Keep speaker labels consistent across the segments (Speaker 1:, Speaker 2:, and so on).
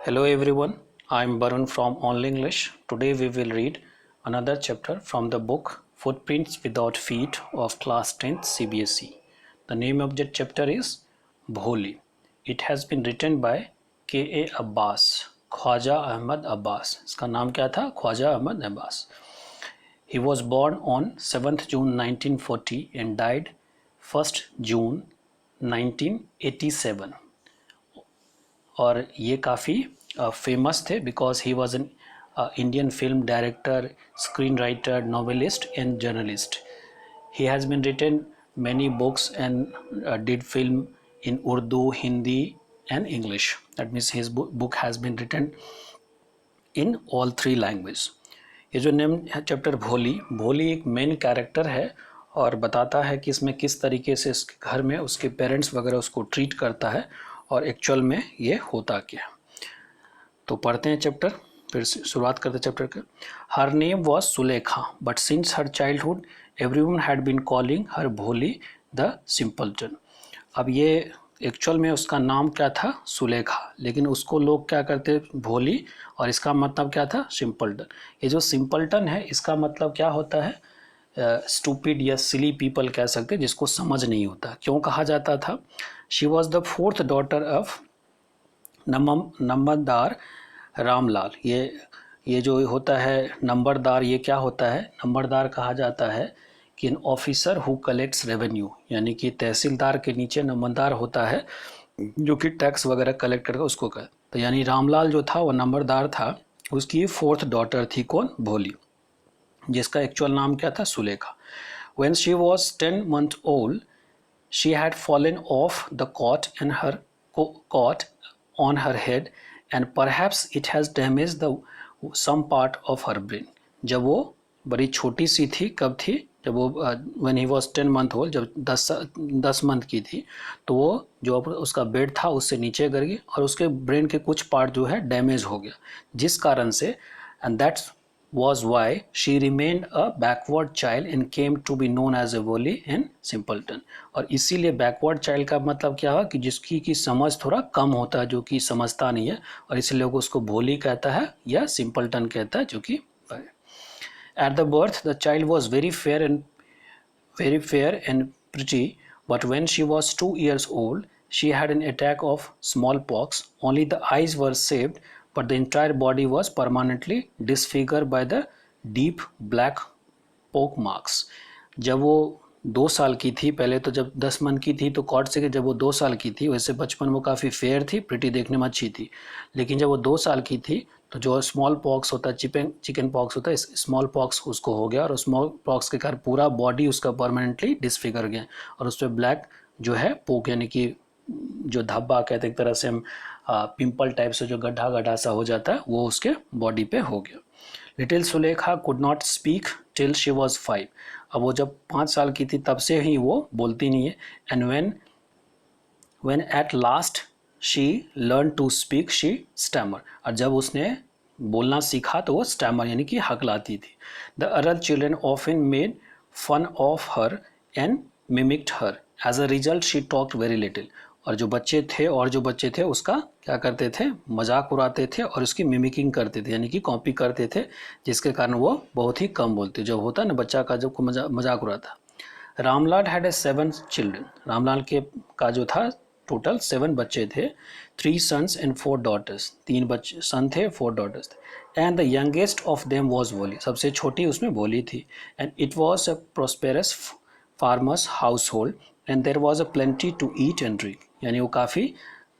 Speaker 1: Hello everyone, I am Barun from Only English. Today we will read another chapter from the book Footprints Without Feet of Class 10th CBSE. The name of the chapter is Bholi. It has been written by K.A. Abbas, Khwaja Ahmad Abbas. इसका नाम क्या था? Khwaja Ahmad Abbas. He was born on 7th June 1940 and died 1st June 1987. और ये काफ़ी famous थे because he was an Indian film director, screen writer, novelist and journalist. He has been written many books and did film in Urdu, Hindi and English. That means his book has been written in all three languages. ये जो name है chapter भोली, भोली एक main character है और बताता है कि इसमें किस तरीके से इसके घर में उसके पेरेंट्स वगैरह उसको ट्रीट करता है और एक्चुअल में ये होता क्या. तो पढ़ते हैं चैप्टर, फिर शुरुआत करते हैं चैप्टर का. Her name was Sulekha but since her childhood everyone had been calling her Bholi the simpleton. अब ये एक्चुअल में उसका नाम क्या था? सुलेखा, लेकिन उसको लोग क्या करते भोली, और इसका मतलब क्या था? सिंपलटन. ये जो सिंपलटन है इसका मतलब क्या होता है? स्टूपिड या सिली पीपल कह सकते, जिसको समझ नहीं होता. क्यों कहा जाता था? She was the fourth daughter of numberdar Ramlal. ये जो होता है नंबरदार, ये क्या होता है? नंबरदार कहा जाता है कि an officer who collects revenue, यानी कि तहसीलदार के नीचे नंबरदार होता है जो कि टैक्स वगैरह कलेक्ट करके उसको कर. तो यानी रामलाल जो था वो नंबरदार था, उसकी फोर्थ डॉटर थी कौन? भोली, जिसका एक्चुअल नाम क्या था? Sulekha. When she was 10 months old, she had fallen off the cot on her head and perhaps it has damaged some part of her brain. जब वो बड़ी छोटी सी थी, कब थी? जब वो when he was 10 month old, जब 10 मंथ की थी, तो वो जो उसका बेड था उससे नीचे गिर गई और उसके ब्रेन के कुछ पार्ट जो है डैमेज हो गया, जिस कारण से and that's was why she remained a backward child and came to be known as a भोली and simpleton. और इसीलिए backward child का मतलब क्या हुआ कि जिसकी की समझ थोड़ा कम होता है, जो कि समझता नहीं है, और इसलिए लोग उसको भोली कहता है या simpleton कहता है, जो कि at the birth the child was very fair and pretty, but when she was 2 years old she had an attack of smallpox. Only the eyes were saved but the entire body was permanently disfigured by the deep black pock marks. जब वो 2 साल की थी, पहले तो जब 10 month की थी तो कॉट से, जब वो 2 साल की थी, वैसे बचपन वो काफ़ी फेयर थी, प्रिटी देखने में अच्छी थी, लेकिन जब वो 2 साल की थी तो जो स्मॉल पॉक्स होता है, चिकन पॉक्स होता है, स्मॉल पॉक्स उसको हो गया और स्मॉल पॉक्स के कारण पूरा बॉडी उसका परमानेंटली डिसफिगर गया और उस पर ब्लैक जो है पोक, यानी कि जो धब्बा कहते एक तरह से हम पिंपल टाइप से जो गड्ढा गड्ढा सा हो जाता है, वो उसके बॉडी पे हो गया. Little Sulekha could not speak till she was 5. अब वो जब 5 साल की थी तब से ही वो बोलती नहीं है. And when at last she learned to speak she stammer. और जब उसने बोलना सीखा तो वो स्टैमर यानी कि हकलाती थी. The other children often made fun of her and mimicked her. As a result she talked very little. और जो बच्चे थे उसका क्या करते थे? मजाक उड़ाते थे और उसकी मिमिकिंग करते थे, यानी कि कॉपी करते थे, जिसके कारण वो बहुत ही कम बोलते. जब होता ना बच्चा का जब मजाक उड़ाता. Ramlal had 7 children. रामलाल के का जो था टोटल 7 बच्चे थे. 3 sons and 4 daughters. 3 बच्चे सन थे, 4 daughters थे. And the youngest of them was Bholi. सबसे छोटी उसमें भोली थी. And it was a prosperous farmer's household and there was a plenty to eat and drink. यानी वो काफ़ी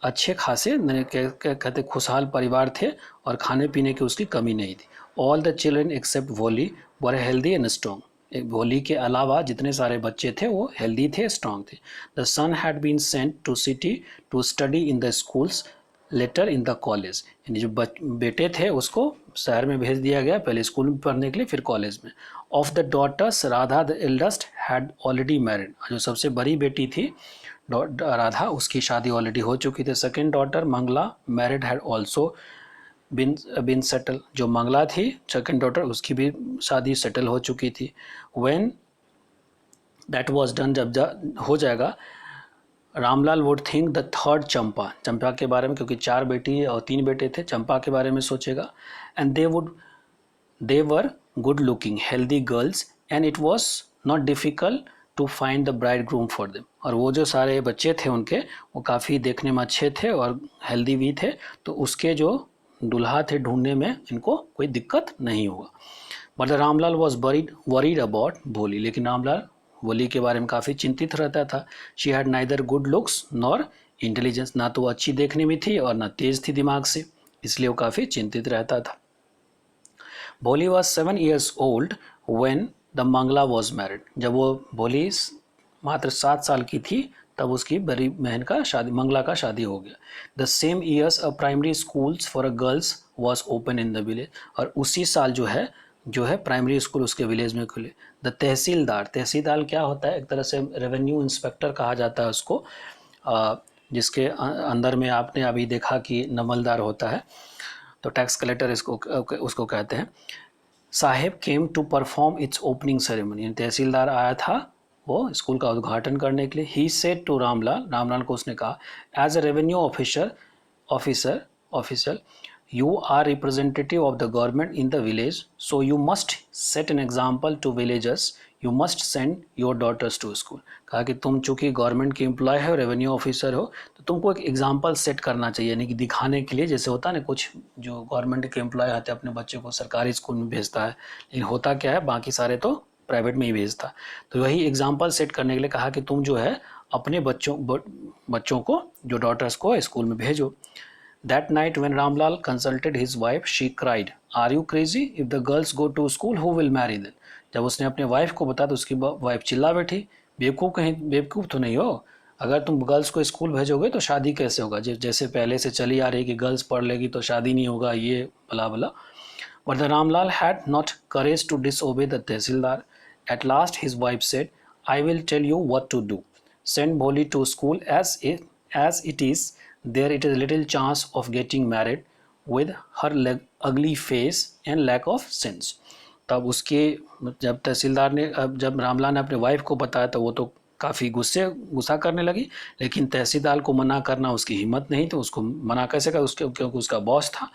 Speaker 1: अच्छे खासे कहते खुशहाल परिवार थे और खाने पीने की उसकी कमी नहीं थी. ऑल द चिल्ड्रन एक्सेप्ट भोली वर हेल्दी एंड स्ट्रॉन्ग. भोली के अलावा जितने सारे बच्चे थे वो हेल्दी थे, स्ट्रॉन्ग थे. The son had been sent to city to study in the schools, later in the college. यानी जो बेटे थे उसको शहर में भेज दिया गया, पहले स्कूल में पढ़ने के लिए, फिर कॉलेज में. Of the daughters Radha the eldest had already married. जो सबसे बड़ी बेटी थी राधा, उसकी शादी ऑलरेडी हो चुकी थी. Second daughter Mangala married had also been settled. जो मंगला थी सेकेंड डॉटर, उसकी भी शादी सेटल हो चुकी थी. व्हेन दैट वाज डन, जब हो जाएगा, Ramlal would think the third Champa, Champa के बारे में, क्योंकि 4 बेटी और 3 बेटे थे, चंपा के बारे में सोचेगा। And they were good looking healthy girls and it was not difficult to find the bridegroom for them. और वो जो सारे बच्चे थे उनके, वो काफ़ी देखने में अच्छे थे और हेल्दी भी थे, तो उसके जो दुल्हा थे ढूंढने में इनको कोई दिक्कत नहीं हुआ। But Ramlal was worried about भोली, लेकिन रामलाल भोली के बारे में काफ़ी चिंतित रहता था। She had neither good looks nor intelligence, ना तो वो अच्छी देखने में थी और ना तेज थी दिमाग से, इसलिए वो काफ़ी चिंतित रहता था। Bholi was 7 years old when the Mangala was married, जब वो भोली मात्र 7 साल की थी तब उसकी बड़ी बहन का शादी, मंगला का शादी हो गया। The same years a primary schools for a girls was open in the village, और उसी साल जो है प्राइमरी स्कूल उसके विलेज में खुले। द तहसीलदार, तहसीलदार क्या होता है, एक तरह से रेवेन्यू इंस्पेक्टर कहा जाता है उसको, जिसके अंदर में आपने अभी देखा कि नमलदार होता है, तो टैक्स कलेक्टर उसको कहते हैं। Sahib came to perform its opening ceremony, तहसीलदार आया था वो स्कूल का उद्घाटन करने के लिए। ही सेड टू रामलाल को उसने कहा, as a revenue officer you are representative of the government in the village, so you must set an example to villagers, you must send your daughters to school। कहा कि तुम चूंकि government के employ हो, revenue officer हो, तो तुमको एक एग्जाम्पल सेट करना चाहिए, यानी कि दिखाने के लिए, जैसे होता है ना कुछ जो गवर्नमेंट के एम्प्लॉय आते हैं अपने बच्चे को सरकारी स्कूल में भेजता है, लेकिन होता क्या है बाकी सारे तो प्राइवेट में ही भेजता, तो वही एग्जाम्पल सेट करने के लिए कहा कि तुम जो है अपने बच्चों को, जो डॉटर्स को स्कूल में भेजो। That night when Ramlal consulted his wife, she cried, "Are you crazy? If the girls go to school, who will marry them?" जब उसने अपने वाइफ को बताया तो उसकी वाइफ चिल्ला बैठी, बेवकूफ़ तो नहीं हो, अगर तुम गर्ल्स को स्कूल भेजोगे तो शादी कैसे होगा, जैसे पहले से चली आ रही कि गर्ल्स पढ़ लेगी तो शादी नहीं होगा, ये भला भला। But the Ramlal had not courage to disobey the Tehsildar. At last his wife said, "I will tell you what to do. Send Bholi to school as it is. There it is little chance of getting married with her ugly face and lack of sense." तब उसके जब तहसीलदार ने जब रामलाल ने अपने wife को बताया तो वो तो काफ़ी गुस्सा करने लगी, लेकिन तहसीलदार को मना करना उसकी हिम्मत नहीं, तो उसको मना कैसे कर, क्योंकि उसका बॉस था।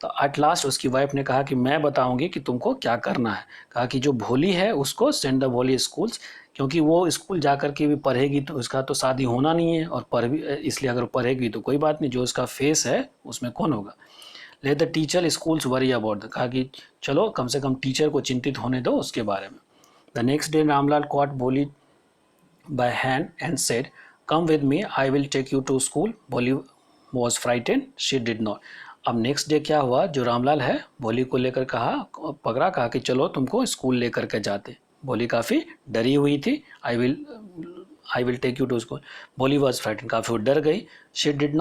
Speaker 1: तो एट लास्ट उसकी वाइफ ने कहा कि मैं बताऊंगी कि तुमको क्या करना है। कहा कि जो भोली है उसको सेंड द भोली स्कूल्स, क्योंकि वो स्कूल जा कर के भी पढ़ेगी तो उसका तो शादी होना नहीं है, और पढ़ भी, इसलिए अगर पढ़ेगी तो कोई बात नहीं, जो उसका फेस है उसमें कौन होगा। Let the teacher schools worry about the, कहा कि चलो कम से कम टीचर को चिंतित होने दो उसके बारे में। The next day Ramlal caught Bholi by hand and said, "Come with me, I will take you to school." भोली was frightened, she did not. अब नेक्स्ट डे क्या हुआ, जो रामलाल है भोली को लेकर कहा कि चलो तुमको स्कूल लेकर के जाते। भोली काफ़ी डरी हुई थी। I will take you to school. Bholi was frightened, काफ़ी डर गई। She did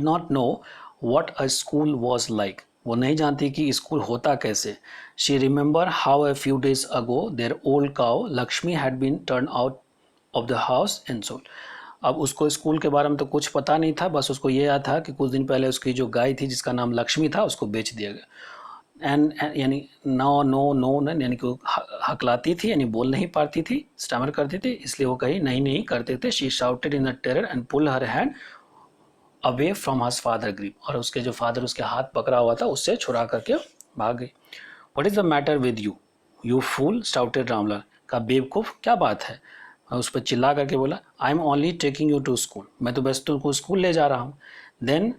Speaker 1: not know what a school was like, वो नहीं जानती कि स्कूल होता कैसे। She remember how a few days ago their old cow Lakshmi had been turn out of the house and sold. अब उसको स्कूल के बारे में तो कुछ पता नहीं था, बस उसको ये याद था कि कुछ दिन पहले उसकी जो गाय थी जिसका नाम लक्ष्मी था उसको बेच दिया गया। एंड यानी नो यानी कि हकलाती थी, यानी बोल नहीं पाती थी, स्टैमर करती थी, इसलिए वो कहीं नहीं करते थे। She shouted in the terror and pull her hand away from her father grip, और उसके जो फादर उसके हाथ पकड़ा हुआ था उससे छुड़ा करके भाग गई। What is the matter with you you fool, shouted Ramlal, का बेवकूफ़ क्या बात है, उस पर चिल्ला करके बोला। I am only taking you to school, मैं तो बस तुमको स्कूल ले जा रहा हूँ। Then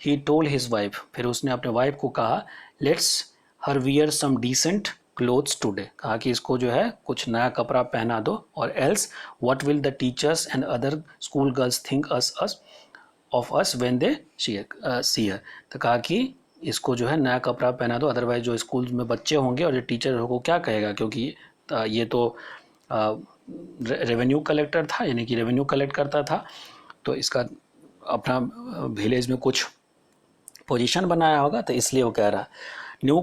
Speaker 1: he told his wife, फिर उसने अपने वाइफ को कहा, let's her wear some decent clothes today, कहा कि इसको जो है कुछ नया कपड़ा पहना दो, और else what will the teachers and other school girls think us of us when they see her, तो कहा कि इसको जो है नया कपड़ा पहना दो, अदरवाइज जो स्कूल में बच्चे होंगे और जो टीचर को क्या कहेगा, क्योंकि ये तो रेवेन्यू कलेक्टर था, यानी कि रेवेन्यू कलेक्ट करता था, तो इसका अपना विलेज में कुछ पोजीशन बनाया होगा, तो इसलिए वो कह रहा। New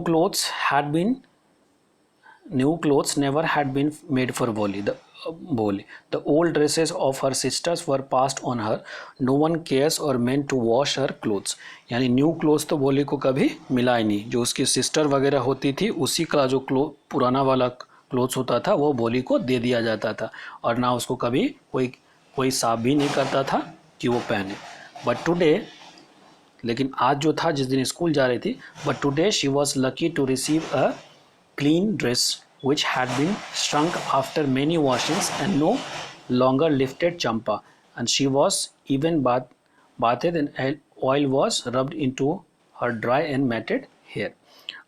Speaker 1: clothes never had been made for Bholi, the old dresses of her sisters were passed on her, no one cares or meant to wash her clothes, यानी न्यू क्लोथ्स तो भोली को कभी मिला ही नहीं, जो उसकी सिस्टर वगैरह होती थी उसी का जो पुराना वाला क्लोथ्स होता था वो भोली को दे दिया जाता था, और ना उसको कभी कोई कोई साफ भी नहीं करता था कि वो पहने। बट टुडे, लेकिन आज जो था, जिस दिन स्कूल जा रही थी, but today she was lucky to receive a clean dress which had been shrunk after many washings and no longer lifted Champa, and she was even bathed and oil was rubbed into her dry and matted hair.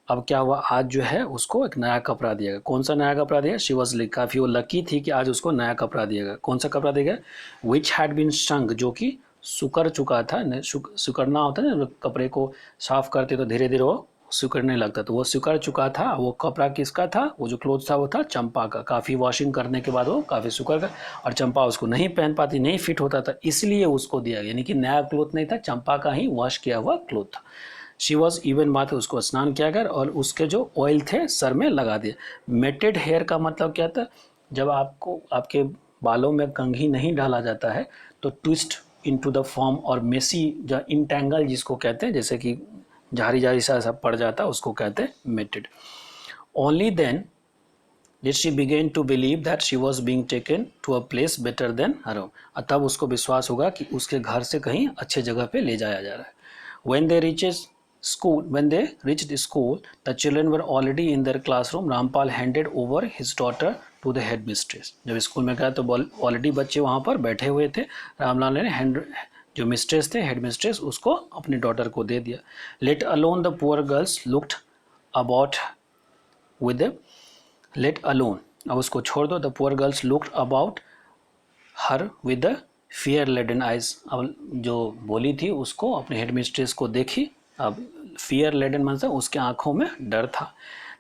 Speaker 1: अब क्या हुआ, आज जो है उसको एक नया कपड़ा दिया गया। कौन सा नया कपड़ा दिया? शी वॉज काफ़ी वो लकी थी कि आज उसको नया कपड़ा दिया गया। कौन सा कपड़ा दिया गया? विच हैड बीन श्रंक, जो कि सुकर चुका था। सुकड़ना होता है ना, कपड़े को साफ करते तो धीरे धीरे वो सिकुड़ने लगता, तो वो सिकुड़ चुका था। वो कपड़ा किसका था? वो जो क्लोथ था वो था चंपा का। काफ़ी वॉशिंग करने के बाद वो काफ़ी सिकुड़ गया और चंपा उसको नहीं पहन पाती, नहीं फिट होता था, इसलिए उसको दिया गया। यानी कि नया क्लोथ नहीं था, चंपा का ही वॉश किया हुआ क्लोथ था। शी वॉज इवन बात है, उसको स्नान किया गया और उसके जो ऑयल थे सर में लगा दिया। मेटेड हेयर का मतलब क्या था? जब आपको आपके बालों में कंघी नहीं डाला जाता है तो ट्विस्ट इनटू द फॉर्म और मेसी जो इंटेंगल जिसको कहते हैं, जैसे कि झारी झारी सा सब पड़ जाता है, उसको कहते हैं matted. Only then did she begin to believe that she was being taken to a place better than her home. तब उसको विश्वास होगा कि उसके घर से कहीं अच्छे जगह पे ले जाया जा रहा है। When they reached school, the children were already in their classroom. Rampal handed over his daughter to the headmistress. जब स्कूल में गया तो ऑलरेडी बच्चे वहाँ पर बैठे हुए थे। रामलाल ने जो मिस्ट्रेस थे, हेड मिस्ट्रेस, उसको अपनी डॉटर को दे दिया। Let alone the poor girls looked about with a let alone, अब उसको छोड़ दो। The poor girls looked about her with the fear laden eyes। अब जो बोली थी उसको अपने हेड मिस्ट्रेस को देखी। अब fear laden मतलब उसके आंखों में डर था।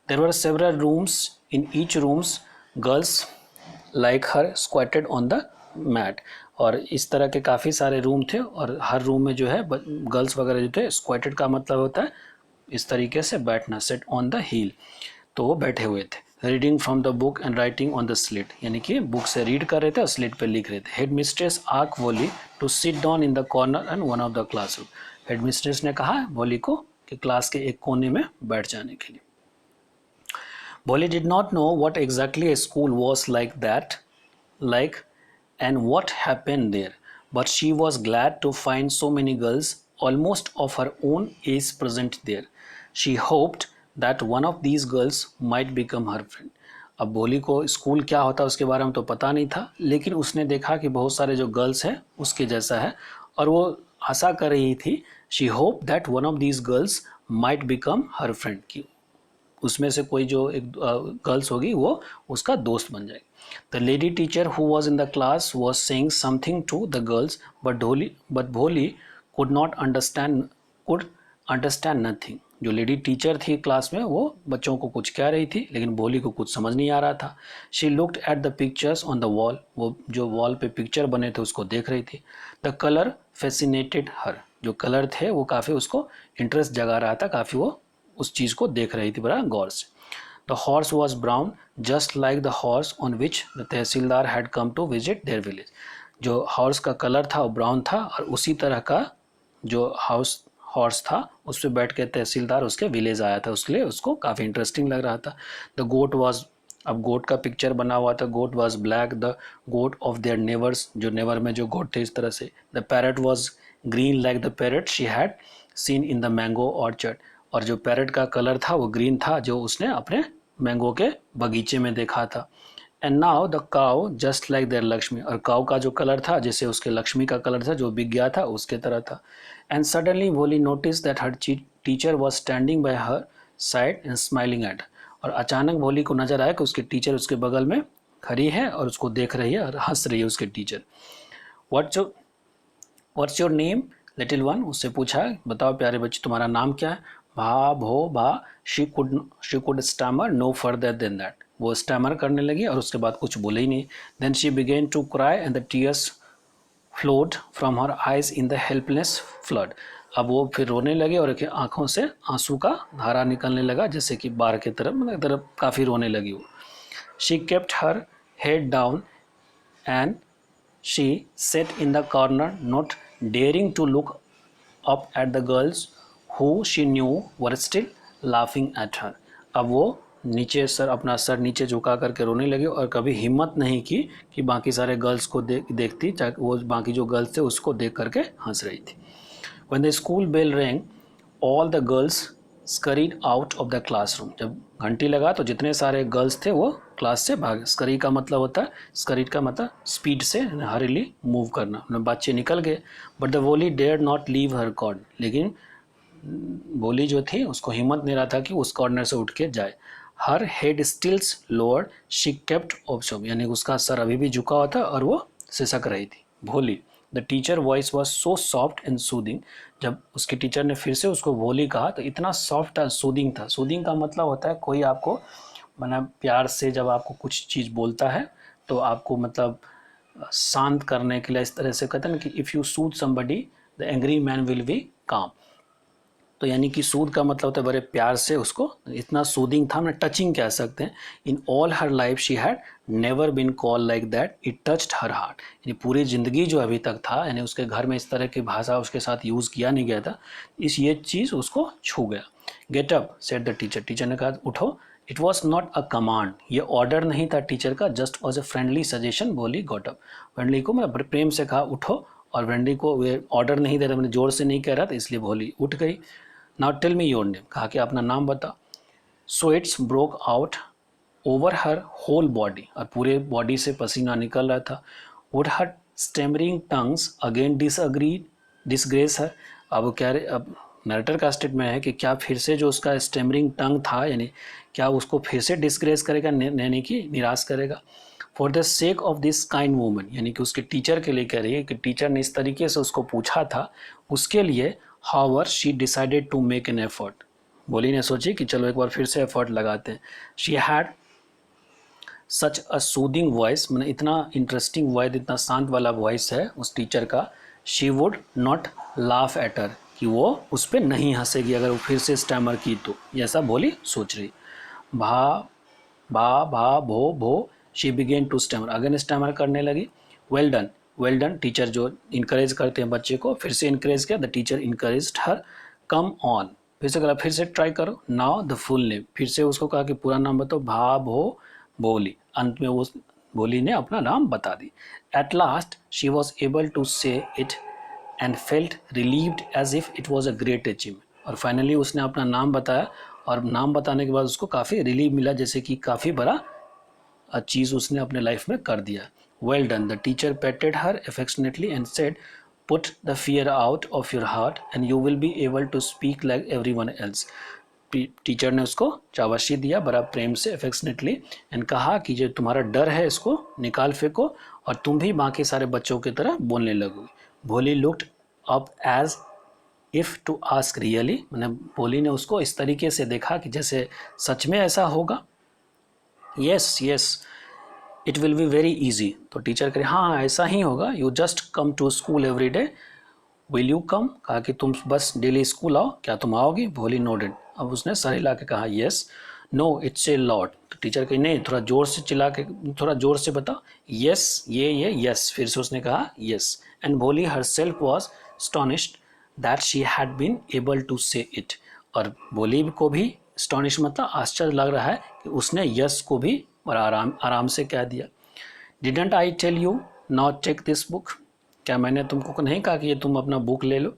Speaker 1: There were several rooms. In each rooms girls like her squatted on the mat। और इस तरह के काफ़ी सारे रूम थे और हर रूम में जो है गर्ल्स वगैरह जो थे, स्क्वाटेड का मतलब होता है इस तरीके से बैठना, सेट ऑन द हील, तो वो बैठे हुए थे। Reading from the book and writing on the slate, यानी कि बुक से रीड कर रहे थे और स्लेट पे लिख रहे थे। हेड मिस्ट्रेस आक Bholi to sit down in the corner and one of the classroom. Headmistress ने कहा वोली को कि क्लास के एक कोने में बैठ जाने के लिए। Bolly did not know what exactly a school was like and what happened there, but she was glad to find so many girls almost of her own age present there. She hoped that one of these girls might become her friend. अब बोली को school क्या होता है उसके बारे में तो पता नहीं था, लेकिन उसने देखा कि बहुत सारे जो गर्ल्स हैं उसके जैसा है और वो आशा कर रही थी, she hoped that one of these girls might become her friend, की उसमें से कोई जो एक गर्ल्स होगी वो उसका दोस्त बन जाएगी। The lady teacher who was in the class was saying something to the girls but Bholi could understand nothing. जो लेडी टीचर थी क्लास में वो बच्चों को कुछ कह रही थी, लेकिन भोली को कुछ समझ नहीं आ रहा था। She looked at the pictures on the wall, वो जो वॉल पे पिक्चर बने थे उसको देख रही थी। द कलर फैसिनेटेड हर, जो कलर थे वो काफ़ी उसको इंटरेस्ट जगा रहा था, काफ़ी वो उस चीज़ को देख रही थी बड़ा गौर से। The horse was brown just like the horse on which the tahsildar had come to visit their village. जो हॉर्स का कलर था वो ब्राउन था और उसी तरह का जो हॉर्स था उस पर बैठ के तहसीलदार उसके विलेज आया था, उसके लिए उसको काफ़ी इंटरेस्टिंग लग रहा था। द गोट वॉज, अब गोट का पिक्चर बना हुआ था। Goat was black, the goat of their neighbours, जो नेवर में जो गोट थे इस तरह से। The parrot was green like the parrot she had seen in the mango orchard, और जो पैरट का कलर था वो ग्रीन था जो उसने अपने मैंगो के बगीचे में देखा था। And now the cow just like their Lakshmi, और काउ का जो कलर था जैसे उसके लक्ष्मी का कलर था जो बिक गया था उसके तरह था। एंड सडनली वोली notice that her teacher was standing bye her side and smiling at, और अचानक वोली को नजर आया कि उसके टीचर उसके बगल में खड़ी है और उसको देख रही है और हंस रही है उसके teacher. What's your name little one, उससे पूछा बताओ प्यारे बच्चे तुम्हारा नाम क्या है। भा भो भा, she could stammer no further than that, वो स्टैमर करने लगी और उसके बाद कुछ बोले ही नहीं। Then she begin to cry and the tears flowed from her eyes in the helpless flood, अब वो फिर रोने लगे और आंखों से आंसू का धारा निकलने लगा जैसे कि बाढ़ की तरफ, मतलब तरफ काफ़ी रोने लगी वो। She kept her head down and she sat in the corner not daring to look up at the girls who she knew were still laughing at her। अब वो नीचे सर अपना सर नीचे झुका करके रोने लगी और कभी हिम्मत नहीं की कि बाकी सारे गर्ल्स को देखती, चाहे वो बाकी जो गर्ल्स थे उसको देख करके हंस रही थी। When the school bell rang, all the girls scurried out of the classroom. जब घंटी लगा तो जितने सारे गर्ल्स थे वो क्लास से भागे। स्करी का मतलब होता है, स्करीड का मतलब स्पीड से, हरीली मूव करना। बच्चे निकल गए। But the Bholi dare not leave her corner, लेकिन बोली जो थी उसको हिम्मत नहीं रहा था कि उस कॉर्नर से उठ के जाए। हर head stills lowered, she kept observe, यानी उसका सर अभी भी झुका हुआ था और वो सिसक रही थी। भोली, the teacher voice was so soft and soothing, जब उसकी टीचर ने फिर से उसको भोली कहा तो इतना सॉफ्ट और सूदिंग था। सूदिंग का मतलब होता है कोई आपको मतलब प्यार से जब आपको कुछ चीज़ बोलता है तो आपको मतलब शांत करने के लिए, इस तरह से कहते हैं ना कि if you Sood somebody the angry man will be काम। तो यानी कि सूद का मतलब होता है बड़े प्यार से उसको, इतना सूदिंग था, ना टचिंग कह सकते हैं। In all her life she had never been call like that, it touched her heart, यानी पूरी ज़िंदगी जो अभी तक था, यानी उसके घर में इस तरह की भाषा उसके साथ यूज़ किया नहीं गया था, ये चीज़ उसको छू गया। Get up said the teacher, teacher ने कहा उठो। It was not a command, ये ऑर्डर नहीं था टीचर का, just was a friendly suggestion. बोली गॉट अप, फ्रेंडली को मतलब प्रेम से कहा उठो, और फ्रेंडली को ऑर्डर नहीं दे रहा, मैंने जोर से नहीं कह रहा था इसलिए भोली उठ गई। Now tell me your name, कहा कि अपना नाम बता। So it's broke out over her whole body, और पूरे बॉडी से पसीना निकल रहा था। Would her stammering tongues again disgrace है। अब कह रहे, अब नरेटर का स्टेटमेंट है कि क्या फिर से जो उसका स्टेमरिंग टंग था, यानी क्या उसको फिर से डिसग्रेस करेगा, यानी कि निराश करेगा। For the sake of this kind woman, यानी कि उसके टीचर के लिए कह रही है कि टीचर ने इस तरीके से उसको पूछा था, उसके लिए however she decided to make an effort, Bholi ने सोची कि चलो एक बार फिर से एफर्ट लगाते हैं। She had such a soothing voice, मैंने इतना इंटरेस्टिंग वॉइस, इतना शांत वाला वॉइस है उस टीचर का। She would not laugh at her, कि वो उस पर नहीं हंसेगी अगर वो फिर से स्टैमर की तो, ऐसा बोली सोच रही। भा भा भो भो, she begin to stammer, again stammer करने लगी। Well done, well done, teacher जो इनकरेज करते हैं बच्चे को, फिर से इनकरेज किया। The teacher encouraged her, come on, फिर से कहा फिर से ट्राई करो। नाउ द फुल नेम, फिर से उसको कहा कि पूरा नाम बताओ। भा भो बोली, अंत में वो बोली ने अपना नाम बता दी। At last she was able to say it and felt relieved as if it was a great achievement, और फाइनली उसने अपना नाम बताया, और नाम बताने के बाद उसको काफ़ी रिलीव मिला, जैसे कि काफ़ी बड़ा चीज़ उसने अपने लाइफ में कर दिया। Well done, the teacher patted her affectionately and said put the fear out of your heart and you will be able to speak like everyone else. Teacher ने उसको शाबाशी दिया बड़ा प्रेम से, अफेक्शनेटली, एंड कहा कि जो तुम्हारा डर है इसको निकाल फेंको और तुम भी बाकी सारे बच्चों की तरह बोलने लगोगे। Bholi looked up as if to ask really, मैंने भोली ने उसको इस तरीके से देखा कि जैसे सच में ऐसा होगा। Yes yes it will be very easy, तो टीचर कहे हाँ ऐसा ही होगा। You just come to school every day, will you come, कहा कि तुम बस डेली स्कूल आओ, क्या तुम आओगी? भोली नोडेड, अब उसने सर हिला के कहा yes. No it's a lot, तो टीचर कही नहीं, थोड़ा जोर से चिल्ला के, थोड़ा जोर से बता। यस ये यस, फिर से उसने कहा yes. And Bholi herself was astonished that she had been able to say it, और भोली को भी स्टॉनिश मतलब आश्चर्य लग रहा है कि उसने यस को भी बड़ा आराम से कह दिया। Didn't I tell you now take this book, क्या मैंने तुमको नहीं कहा कि ये तुम अपना बुक ले लो?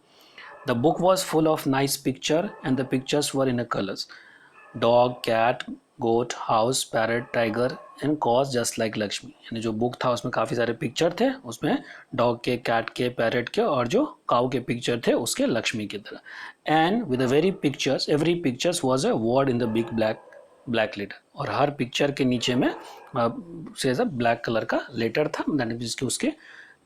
Speaker 1: The book was full of nice picture and the pictures were in a colours, dog, cat, goat, house, parrot, tiger and cows just like Lakshmi, यानी जो बुक था उसमें काफ़ी सारे पिक्चर थे, उसमें डॉग के, कैट के, पैरट के, और जो काऊ के पिक्चर थे उसके लक्ष्मी की तरह। And with the very pictures every pictures was a word in the big black letter, और हर पिक्चर के नीचे में से ब्लैक कलर का लेटर था, जिसके उसके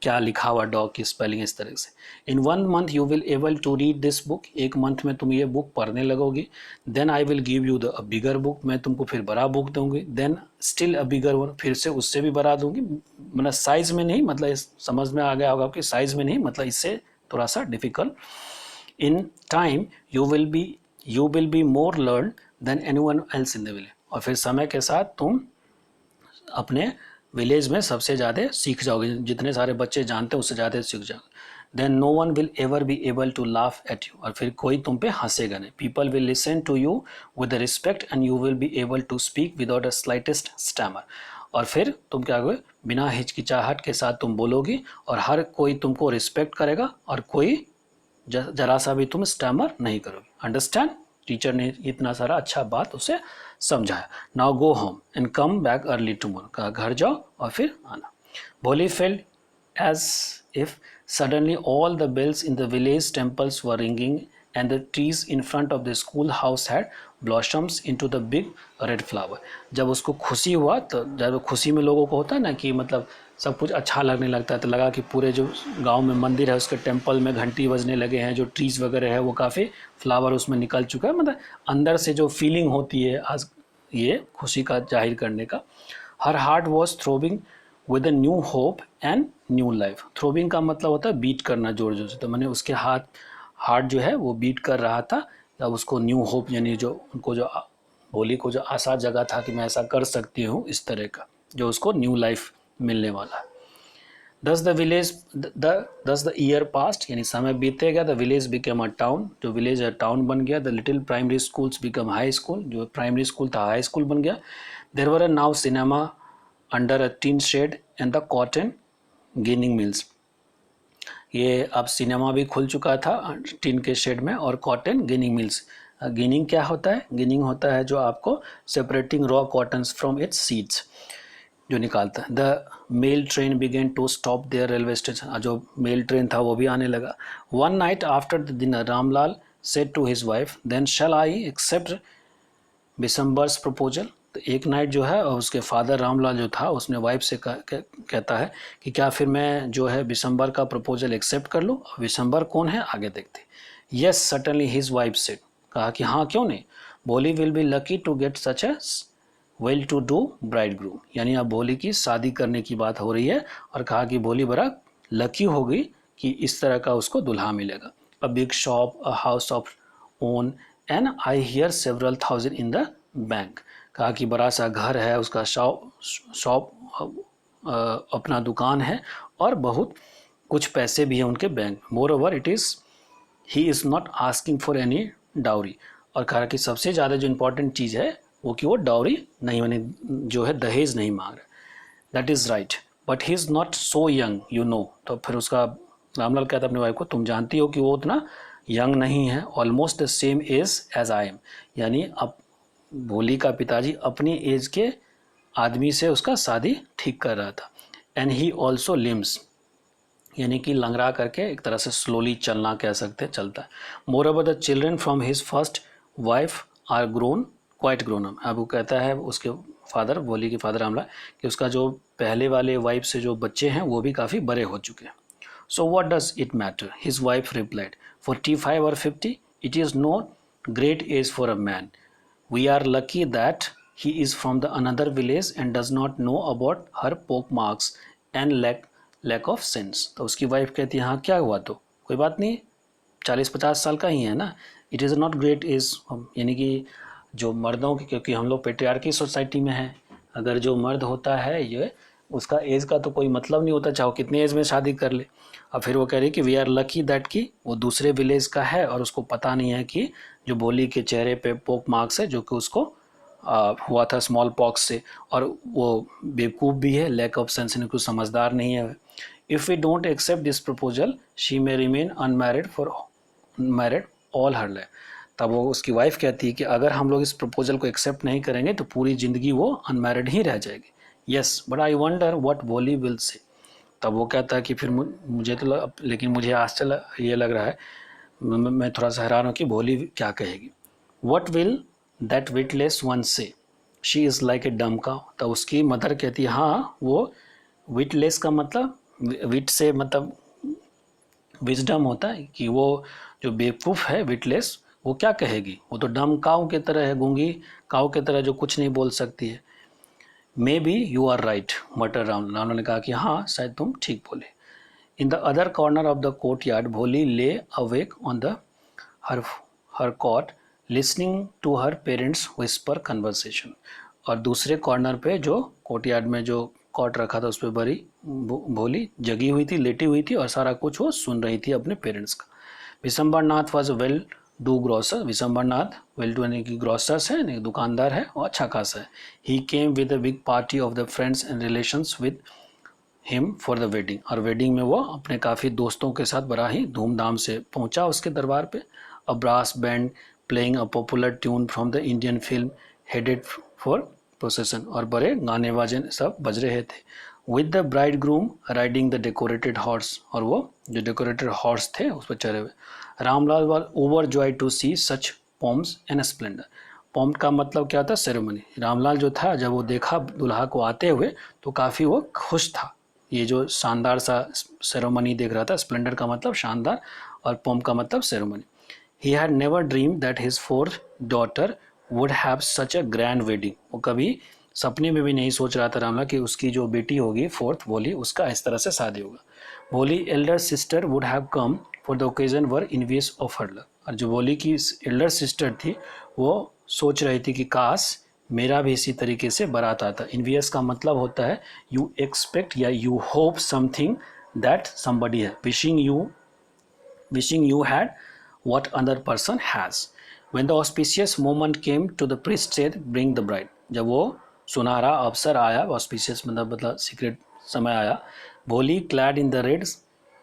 Speaker 1: क्या लिखा हुआ डॉग की स्पेलिंग इस तरह से। In 1 month you will able to read this book, 1 month में तुम ये बुक पढ़ने लगोगी। Then I will give you the bigger book, मैं तुमको फिर बड़ा बुक दूंगी। Then still a bigger one, फिर से उससे भी बड़ा दूंगी, मतलब साइज में नहीं, मतलब समझ में आ गया होगा कि साइज में नहीं, मतलब इससे थोड़ा सा difficult. In time you will be more learn than anyone else in the village, और फिर समय के साथ तुम अपने विलेज में सबसे ज़्यादा सीख जाओगे, जितने सारे बच्चे जानते हैं उससे ज़्यादा सीख जाओगे। Then no one will ever be able to laugh at you, और फिर कोई तुम पे हंसेगा नहीं. People will listen to you with respect and you will be able to speak without a slightest stammer. और फिर तुम क्या करोगे, बिना हिचकिचाहट के साथ तुम बोलोगी और हर कोई तुमको रिस्पेक्ट करेगा और कोई जरा सा भी तुम स्टैमर नहीं करोगे. अंडरस्टैंड? टीचर ने इतना सारा अच्छा बात उसे समझाया. Now go home and come back early tomorrow. कहा घर जाओ और फिर आना. भोली felt as if suddenly all the bells in the village temples were ringing and the trees in front of the school house had blossoms into the big red flower. जब उसको खुशी हुआ, तो जब खुशी में लोगों को होता है ना कि मतलब सब कुछ अच्छा लगने लगता है, तो लगा कि पूरे जो गांव में मंदिर है उसके टेम्पल में घंटी बजने लगे हैं, जो ट्रीज वगैरह है वो काफ़ी फ्लावर उसमें निकल चुका है. मतलब अंदर से जो फीलिंग होती है आज ये खुशी का जाहिर करने का. Her heart was throbbing with a new hope and new life. Throbbing का मतलब होता है बीट करना जोर जोर से, तो मैंने उसके हार्ट जो है वो बीट कर रहा था. तब उसको न्यू होप यानी जो उनको जो भोली को जो आशा जगा था कि मैं ऐसा कर सकती हूँ, इस तरह का जो उसको न्यू लाइफ मिलने वाला है. दस द ईयर पास्ट यानी समय बीते गया. The village became a town, जो विलेज है टाउन बन गया. The little primary schools become high school, जो प्राइमरी स्कूल था हाई स्कूल बन गया. There were a now cinema under a tin shed and the cotton ginning mills. ये अब सिनेमा भी खुल चुका था टीन के शेड में, और कॉटन गिनिंग मिल्स. गिनिंग क्या होता है? गिनिंग होता है जो आपको separating raw cottons from its seeds जो निकालता है. The mail train began to stop there railway station, जो मेल ट्रेन था वो भी आने लगा. One night after the dinner Ramlal said to his wife, then shall I accept Bishambar's proposal. तो एक नाइट जो है और उसके फादर रामलाल जो था उसने वाइफ से कहता है कि क्या फिर मैं जो है बिशंबर का प्रपोजल एक्सेप्ट कर लूँ. बिशंबर कौन है आगे देखते. Yes certainly his wife said, कहा कि हाँ क्यों नहीं. Bholi will be lucky to get such a well to do bridegroom, यानी अब भोली की शादी करने की बात हो रही है और कहा कि भोली बड़ा लकी होगी कि इस तरह का उसको दुल्हा मिलेगा. A big shop, a house of own and I hear several thousand in the bank. कहा कि बड़ा सा घर है, उसका शॉप अपना दुकान है और बहुत कुछ पैसे भी हैं उनके bank. More over it is he is not asking for any dowry. और कहा कि सबसे ज़्यादा जो इम्पोर्टेंट चीज़ है वो कि वो डाउरी नहीं, माने जो है दहेज नहीं मांग रहा. That is right but he is not so young you know. तो फिर उसका रामलाल कहता है अपनी वाइफ को, तुम जानती हो कि वो उतना यंग नहीं है. Almost the same age as I am, यानी अब भोली का पिताजी अपनी एज के आदमी से उसका शादी ठीक कर रहा था. एंड ही ऑल्सो लिम्स, यानी कि लंगड़ा करके एक तरह से स्लोली चलना कह सकते हैं, चलता है. Moreover the children from his first wife are grown quite grown up. अब वो कहता है उसके फादर, भोली के फादर रामलाल, कि उसका जो पहले वाले वाइफ से जो बच्चे हैं वो भी काफ़ी बड़े हो चुके हैं. So what does it matter, his wife replied, 45 और 50 it is no great age for a man. We are lucky that he is from the another village and does not know about her pock marks and lack of sense. तो उसकी wife कहती है हाँ क्या हुआ, तो कोई बात नहीं, 40-50 साल का ही है ना. It is not great age, यानी कि जो मर्दों की, क्योंकि हम लोग पेट्रियार्की सोसाइटी में हैं, अगर जो मर्द होता है ये उसका एज का तो कोई मतलब नहीं होता, चाहे कितने एज में शादी कर ले. और फिर वो कह रही कि वी आर लकी दैट कि वो दूसरे विलेज का है और उसको पता नहीं है कि जो भोली के चेहरे पे पोक मार्क्स है जो कि उसको हुआ था स्मॉल पॉक्स से, और वो बेवकूफ़ भी है, लैक ऑफ सेंस, कुछ समझदार नहीं है. If we don't accept this proposal she may remain unmarried for married all her life. तब वो उसकी वाइफ कहती है कि अगर हम लोग इस प्रपोजल को एक्सेप्ट नहीं करेंगे तो पूरी ज़िंदगी वो अनमैरिड ही रह जाएगी. Yes but I wonder what भोली विल से. तब वो कहता है कि फिर मुझे तो लेकिन मुझे आश्चर्य ये लग रहा है, मैं थोड़ा सा हैरान हूँ कि भोली क्या कहेगी. What will that witless one से, शी इज़ लाइक ए डम काउ. तो उसकी मदर कहती है हाँ वो विटलेस का मतलब, विट से मतलब विजडम होता है, कि वो जो बेवकूफ़ है विटलेस वो क्या कहेगी, वो तो डम काउ की तरह है, गूंगी काउ की तरह जो कुछ नहीं बोल सकती है. Maybe you are right muttered Ram ने कहा कि हाँ शायद तुम ठीक बोले. In the other corner of the courtyard, Bholi lay awake on her cot, listening to her parents whisper conversation. और दूसरे कॉर्नर पे जो कोर्टयार्ड में जो कॉट रखा था उस पर बड़ी भोली जगी हुई थी, लेटी हुई थी और सारा कुछ वो सुन रही थी अपने पेरेंट्स का। Vishambar Nath was well do grocer, Vishambar Nath well do यानी कि ग्रोसर्स है, यानी दुकानदार है और अच्छा खासा है। He came with a big party of the friends and relations with him for the wedding, और वेडिंग में वो अपने काफ़ी दोस्तों के साथ बड़ा ही धूमधाम से पहुंचा उसके दरबार पे। A brass band playing a popular tune from the Indian film headed for procession, और बड़े गाने वाजे सब बज रहे थे। With the bridegroom riding the decorated horse, और वो जो डेकोरेटेड हॉर्स थे उस पर चढ़े हुए। Ramlal was over joy to see such pomps and splendour. Pomp का मतलब क्या था? सेरेमनी। रामलाल जो था जब वो देखा दुल्हा को आते हुए तो काफ़ी वो खुश था। ये जो शानदार सा सेरेमनी देख रहा था, स्प्लेंडर का मतलब शानदार और पॉम्प का मतलब ceremony. He had never dream that his fourth daughter would have such a grand wedding. वो कभी सपने में भी नहीं सोच रहा था रामलाल कि उसकी जो बेटी होगी फोर्थ भोली, उसका इस तरह से शादी होगा। Bholi elder sister would have come for the occasion were envious of her love, और जो भोली की एल्डर सिस्टर थी वो सोच रही थी कि काश मेरा भी इसी तरीके से बारात आता। इनवियस का मतलब होता है यू एक्सपेक्ट या you hope something that somebody है, wishing you had what other person has. When the auspicious moment came to the priest said, bring the bride. जब वो सुनहरा अवसर आया, auspicious मतलब सीक्रेट समय आया, भोली clad in the red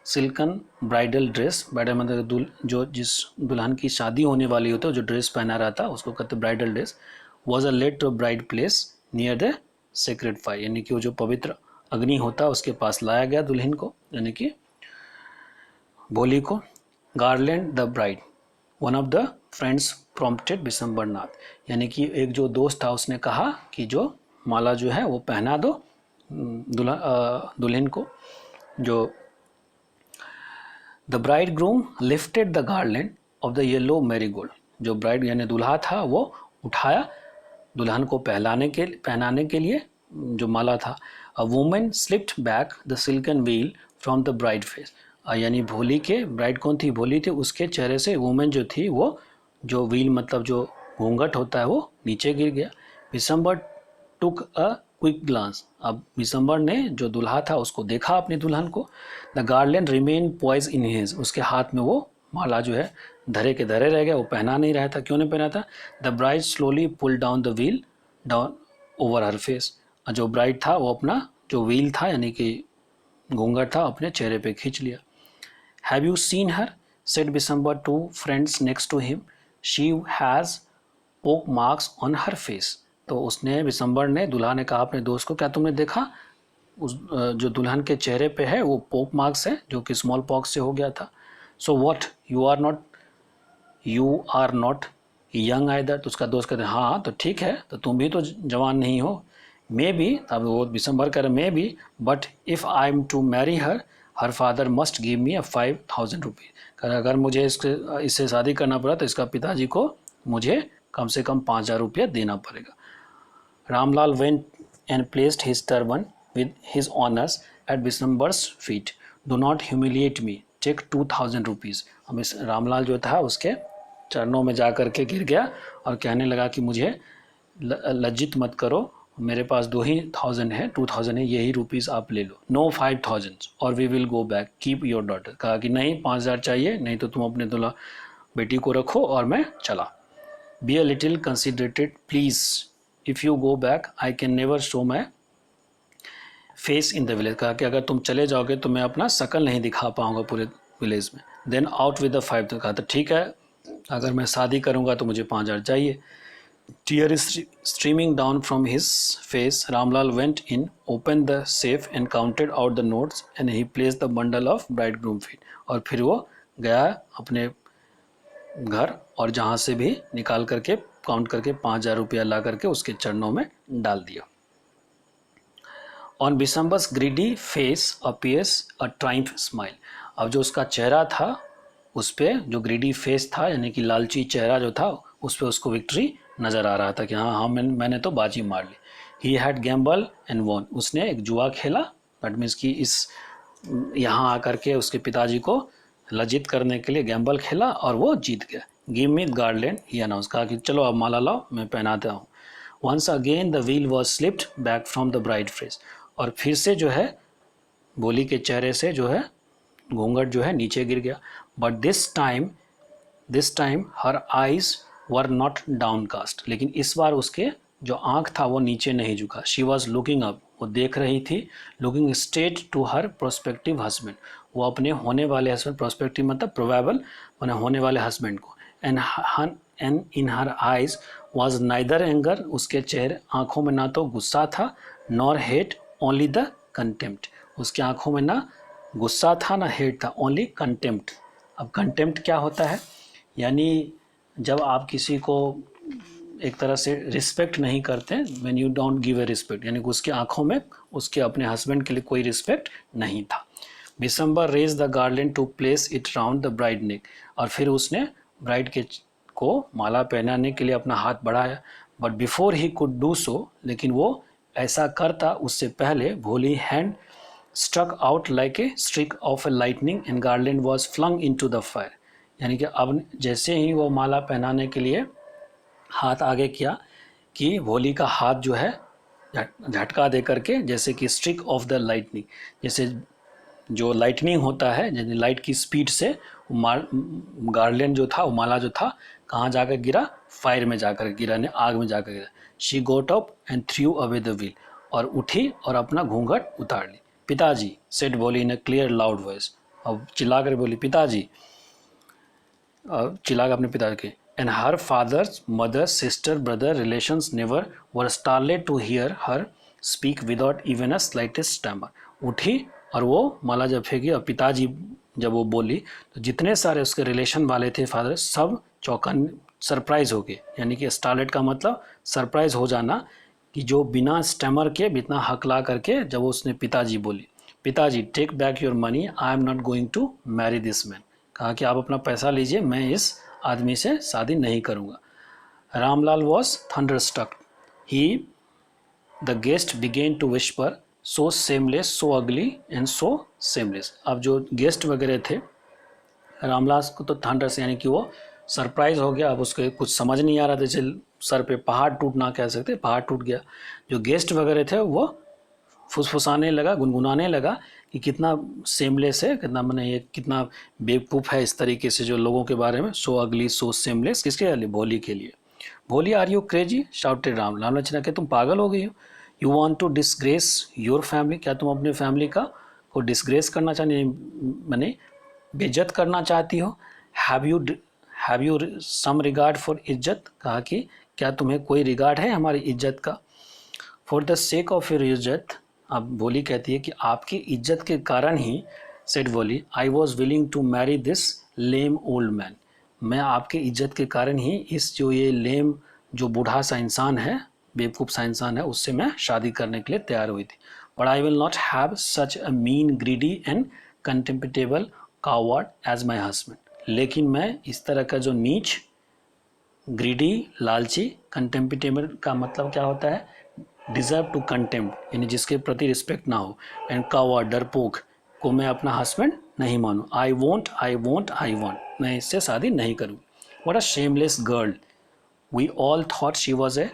Speaker 1: silken bridal dress, bridal मतलब जो जिस दुल्हन की शादी होने वाली होती है जो ड्रेस पहना रहा था उसको कहते bridal dress, was a late to bride place near the sacred fire, यानी कि वो जो पवित्र अग्नि होता है उसके पास लाया गया दुल्हन को, यानी कि भोली को। Garland the bride, one of the friends prompted Vishambar Nath, यानी कि एक जो दोस्त था उसने कहा कि जो माला जो है वो पहना दो दुल्हन को। जो the bride groom lifted the garland of the yellow marigold, जो ब्राइड यानी दुल्हा था वो उठाया दुल्हन को पहनाने के लिए जो माला था। A women slipped back the silken veil from the bride face, यानी भोली के ब्राइड कौन थी? भोली थी, उसके चेहरे से वुमेन जो थी वो जो व्हील मतलब जो घूंघट होता है वो नीचे गिर गया। विशंबर टुक अ क्विक ग्लांस, अब विशंबर ने जो दुल्हा था उसको देखा अपनी दुल्हन को। The garland remain poised in his, उसके हाथ में वो माला जो है धरे के धरे रह गया, वो पहना नहीं रहा था। क्यों नहीं पहना था? The bride slowly pull down the veil down over her face, जो ब्राइड था वो अपना जो व्हील था यानी कि घूंघट था अपने चेहरे पे खींच लिया। Have you seen her said Bishamber to friends next to him, she has pock marks on her face, तो उसने विशंबर ने दुल्हा ने कहा अपने दोस्त को क्या तुमने देखा उस जो दुल्हन के चेहरे पे है वो पोक मार्क्स है जो कि स्मॉल पॉक्स से हो गया था। So what you are not young either, तो उसका दोस्त कहते हैं हाँ तो ठीक है, तो तुम भी तो जवान नहीं हो। मे बी, अब वो विशंबर कह रहे maybe, but if I am to marry her her father must give me 5,000 rupees, अगर मुझे इससे शादी करना पड़ा तो इसका पिताजी को मुझे कम से कम 5,000 रुपया देना पड़ेगा। Ramlal went and placed his turban with his honours at Vishambar's feet, do not humiliate me, take 2,000 rupees. हम इस रामलाल जो था उसके चरणों में जा कर के गिर गया और कहने लगा कि मुझे लज्जित मत करो, मेरे पास 2,000 है, 2,000 है, यही रुपीज़ आप ले लो, नो 5,000 और we will go back, keep your daughter, कहा कि नहीं 5,000 चाहिए, नहीं तो तुम अपने दुल्हा बेटी को रखो और मैं चला। Be a little considerated please, if you go back I can never show my face in the village, कहा कि अगर तुम चले जाओगे तो मैं अपना शकल नहीं दिखा पाऊंगा पूरे विलेज में। देन आउट विद द 5,000, कहा तो ठीक है अगर मैं शादी करूंगा तो मुझे 5,000 चाहिए। Tear is streaming down from his face. Ramlal went in, opened the safe and counted out the notes and he placed the bundle of bridegroom feet. और फिर वो गया अपने घर और जहाँ से भी निकाल करके काउंट करके 5,000 रुपया ला करके उसके चरणों में डाल दिया। On Bishambar's greedy face appears a triumph smile. अब जो उसका चेहरा था उस पर जो ग्रीडी फेस था यानी कि लालची चेहरा जो था उस पर उसको विक्ट्री नज़र आ रहा था कि हाँ मैंने तो बाजी मार ली। He had gamble and won, उसने एक जुआ खेला, दैट मीन्स कि इस यहाँ आकर के उसके पिताजी को लज्जित करने के लिए गैम्बल खेला और वो जीत गया। Give me garland, he announce, कहा कि चलो अब माला लाओ मैं पहनाता हूँ। Once again the veil was slipped back from the bride face, और फिर से जो है भोली के चेहरे से जो है घूंघट जो है नीचे गिर गया। But this time her eyes were not downcast, लेकिन इस बार उसके जो आंख था वो नीचे नहीं झुका। शी वॉज लुकिंग अप, वो देख रही थी, looking straight to her prospective husband, वो अपने होने वाले हस्बैंड, प्रोस्पेक्टिव मतलब प्रोबेबल मैंने होने वाले हस्बैंड को। And in her eyes was neither anger, उसके चेहरे आंखों में ना तो गुस्सा था nor hate, only the contempt, उसके आंखों में ना गुस्सा था ना हेट था, ओनली कंटेम्प्ट। अब कंटेम्प्ट क्या होता है, यानी जब आप किसी को एक तरह से रिस्पेक्ट नहीं करते, when you don't give a respect, यानी कि उसकी आंखों में उसके अपने हस्बैंड के लिए कोई रिस्पेक्ट नहीं था। Bishambar raise the garland to place it round the bride neck, और फिर उसने ब्राइड के को माला पहनाने के लिए अपना हाथ बढ़ाया। But before he could do so, लेकिन वो ऐसा करता उससे पहले Bholi hand struck out like a streak of a lightning and garland was flung into the fire, यानी कि अब जैसे ही वो माला पहनाने के लिए हाथ आगे किया कि भोली का हाथ जो है झटका दे करके, जैसे कि स्ट्रिक ऑफ द लाइटनिंग, जैसे जो लाइटनिंग होता है, जैसे लाइट की स्पीड से गार्लैंड जो था, वो माला जो था, कहाँ जाकर गिरा, फायर में जाकर गिरा, ने आग में जाकर गिरा। She goat up and through away the wheel, और उठी और अपना घूंघट उतार ली। पिताजी, said Bholi in a clear loud voice, अब चिल्लाकर बोली पिताजी, चिल्लाकर अपने पिता के। And her fathers, mother, sister, brother, relations never were started to hear her speak without even a slightest stammer. उठी और वो माला जब फेंकी और पिताजी जब वो बोली तो जितने सारे उसके रिलेशन वाले थे, फादर, सब चौंकन सरप्राइज हो गए, यानी कि स्टार्लेट का मतलब सरप्राइज हो जाना, कि जो बिना स्टैमर के, बिना हकला करके जब उसने पिताजी बोली, पिताजी take back your money, I am not going to marry this man, कहा कि आप अपना पैसा लीजिए, मैं इस आदमी से शादी नहीं करूँगा। Ramlal was thunderstruck, he the guest began to whisper, so shameless, so ugly and so seamless. अब जो गेस्ट वगैरह थे, रामलाल को तो थंडर से, यानी कि वो सरप्राइज हो गया, अब उसको कुछ समझ नहीं आ रहा था, जैसे सर पे पहाड़ टूटना कह सकते, पहाड़ टूट गया। जो गेस्ट वगैरह थे वो फुसफुसाने लगा, गुनगुनाने लगा कि कितना सेमलेस है, कितना मैंने ये कितना बेवकूफ़ है इस तरीके से जो लोगों के बारे में, सो अगली सो सेमलेस, किसके लिए, भोली के लिए। Bholi, are you crazy, shouted Ram, Ram ने कि तुम पागल हो गई हो। You want to disgrace your family, क्या तुम अपने फैमिली का को डिसग्रेस करना चाहती, मैंने बेइज्जत करना चाहती हो। Have you some regard for इज्जत, कहा कि क्या तुम्हें कोई रिगार्ड है हमारी इज्जत का। For the sake of your इज्जत, अब भोली कहती है कि आपकी इज्जत के कारण ही, said Bholi, I was willing to marry this lame old man, मैं आपके इज्जत के कारण ही इस जो ये लेम जो बूढ़ा सा इंसान है, बेवकूफ़ सा इंसान है, उससे मैं शादी करने के लिए तैयार हुई थी। But I will not have such a mean, greedy and contemptible coward as my husband, लेकिन मैं इस तरह का जो नीच, ग्रीडी, लालची, कंटेम्पटेबल का मतलब क्या होता है, डिजर्व टू कंटेम्प्ट, यानी जिसके प्रति रिस्पेक्ट ना हो, एंड कावर्ड, डरपोक को मैं अपना हस्बैंड नहीं मानूँ। आई वॉन्ट, मैं इससे शादी नहीं करूँ। What a shameless girl, we all thought she was a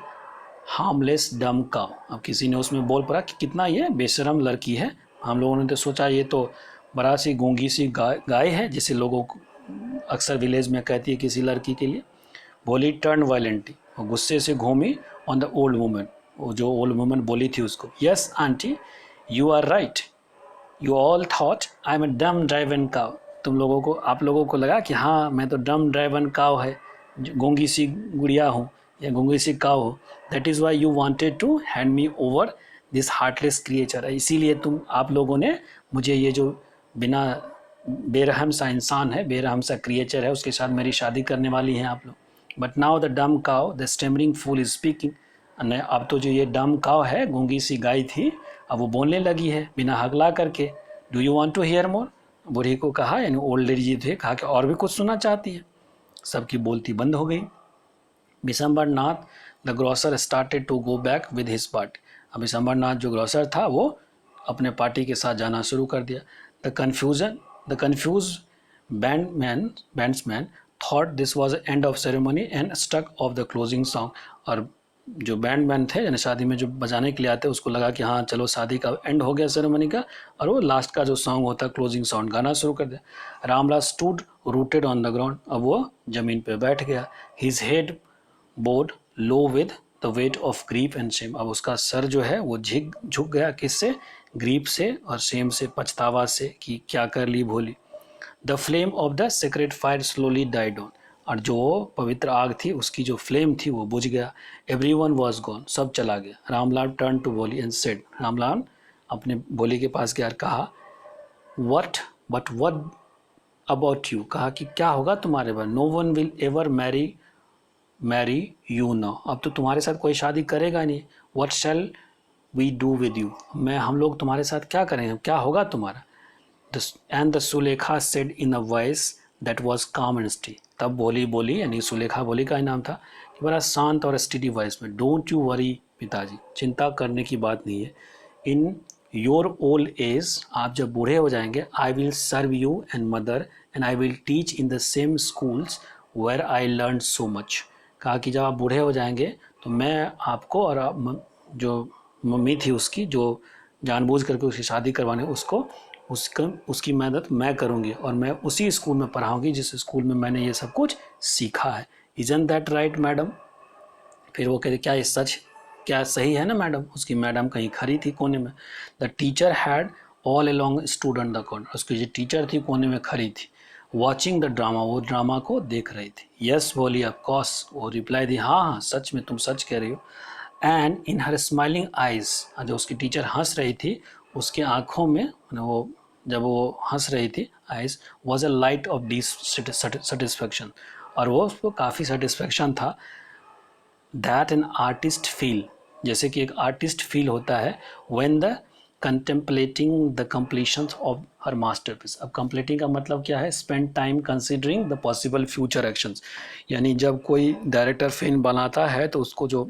Speaker 1: harmless dumb cow. अब किसी ने उसमें बोल पड़ा कि कितना ये बेशरम लड़की है, हम लोगों ने तो सोचा ये तो बड़ा सी गूंगी सी गाय है, जिसे लोगों को अक्सर विलेज में कहती है किसी लड़की के लिए। बोली टर्न वायलेंटली, और गुस्से से घूमी ऑन द ओल्ड वुमन, वो जो ओल्ड वुमन बोली थी उसको। Yes aunty, you are right, you all thought I am a dumb driven cow, तुम लोगों को, आप लोगों को लगा कि हाँ मैं तो डम ड्राइवन काउ है, गूंगी सी गुड़िया हूँ या गूंगी सी काउ हो। That is why you wanted to hand me over this heartless creature, इसीलिए तुम, आप लोगों ने मुझे ये जो बिना बेरहम सा इंसान है, बेरहम सा क्रिएचर है, उसके साथ मेरी शादी करने वाली हैं आप लोग। But now the dumb cow, the stammering fool is speaking, अब तो जो ये डम काउ है, गूंगी सी गाय थी, अब वो बोलने लगी है बिना हगला करके। Do you want to hear more, बूढ़ी को कहा, यानी ओल्ड लेडी जी थे, कहा कि और भी कुछ सुनना चाहती है। सबकी बोलती बंद हो गई। Bishambar Nath the grocer started to go back with his party, अब बिशंबर नाथ जो ग्रॉसर था वो अपने पार्टी के साथ जाना शुरू कर दिया। The confuse bandsmen thought this was end of ceremony and stuck of the closing song, और जो बैंडमैन थे यानी शादी में जो बजाने के लिए आते उसको लगा कि हाँ चलो शादी का एंड हो गया सेरेमनी का, और वो लास्ट का जो सॉन्ग होता है क्लोजिंग सॉन्ग गाना शुरू कर दिया। Ramlal stood rooted on the ground, अब वो जमीन पे बैठ गया। His head bowed low with the weight of grief and shame, अब उसका सर जो है वो झुक गया, किससे? ग्रीफ से और शेम से, पछतावा से कि क्या कर ली Bholi. The flame of the sacred fire slowly died on, और जो पवित्र आग थी उसकी जो फ्लेम थी वो बुझ गया। एवरी वन वॉज गॉन, सब चला गया। Ramlal turn to Bholi and said, Ramlal अपने भोली के पास गया और कहा, what but what about you, कहा कि क्या होगा तुम्हारे बारे? No one will ever marry you now, अब तो तुम्हारे साथ कोई शादी करेगा नहीं। What shall we do with you, हम लोग तुम्हारे साथ क्या करेंगे, क्या होगा तुम्हारा? And the Sulekha said in a voice that was calm and स्टी, तब बोली यानी सुलेखा बोली का ही नाम था, कि बड़ा शांत और स्टडी वॉइस में, डोंट यू वरी पिताजी, चिंता करने की बात नहीं है। इन योर ओल्ड एज, आप जब बूढ़े हो जाएंगे, I will serve you and mother and I will teach in the same schools where I learn so much, कहा कि जब आप बूढ़े हो जाएंगे तो मैं आपको और जो मम्मी थी उसकी, जो जानबूझ करके उसकी शादी करवाने उसकी मदद मैं करूंगी, और मैं उसी स्कूल में पढ़ाऊंगी जिस स्कूल में मैंने ये सब कुछ सीखा है। इजंट दैट राइट मैडम, फिर वो कहते क्या ये सच, क्या सही है ना मैडम? उसकी मैडम कहीं खड़ी थी कोने में। The teacher had all along student the corner, उसकी जो टीचर थी कोने में खड़ी थी। वॉचिंग द ड्रामा, वो ड्रामा को देख रही थी। यस बोली, ऑफ कोर्स, वो रिप्लाई दी, हाँ हाँ सच में, तुम सच कह रही हो। And in her smiling eyes, जो उसकी टीचर हंस रही थी उसके आंखों में, वो जब वो हंस रही थी, eyes was a light of deep satisfaction, और वो उसको काफ़ी सेटिस्फेक्शन था। दैट एन आर्टिस्ट फील, जैसे कि एक आर्टिस्ट फील होता है, when the contemplating the completion of her masterpiece. अब कंप्लीटिंग का मतलब क्या है? Spend time considering the possible future actions, यानी जब कोई डायरेक्टर फिल्म बनाता है तो उसको जो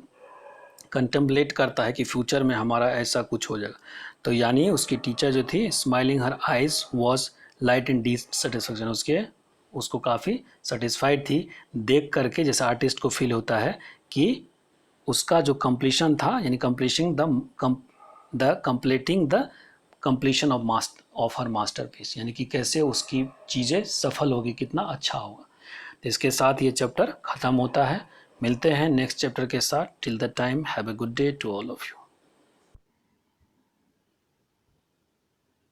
Speaker 1: कंटेम्पलेट करता है कि फ्यूचर में हमारा ऐसा कुछ हो जाएगा। तो यानी उसकी टीचर जो थी, smiling her eyes was light in deep satisfaction, उसको काफ़ी सेटिस्फाइड थी देख करके, जैसे आर्टिस्ट को फील होता है कि उसका जो कंप्लीशन था, यानी completing the completion of her masterpiece, यानी कि कैसे उसकी चीज़ें सफल होगी, कितना अच्छा होगा। तो इसके साथ ये चैप्टर ख़त्म होता है। मिलते हैं नेक्स्ट चैप्टर के साथ। Till the time, have a good day to all of you.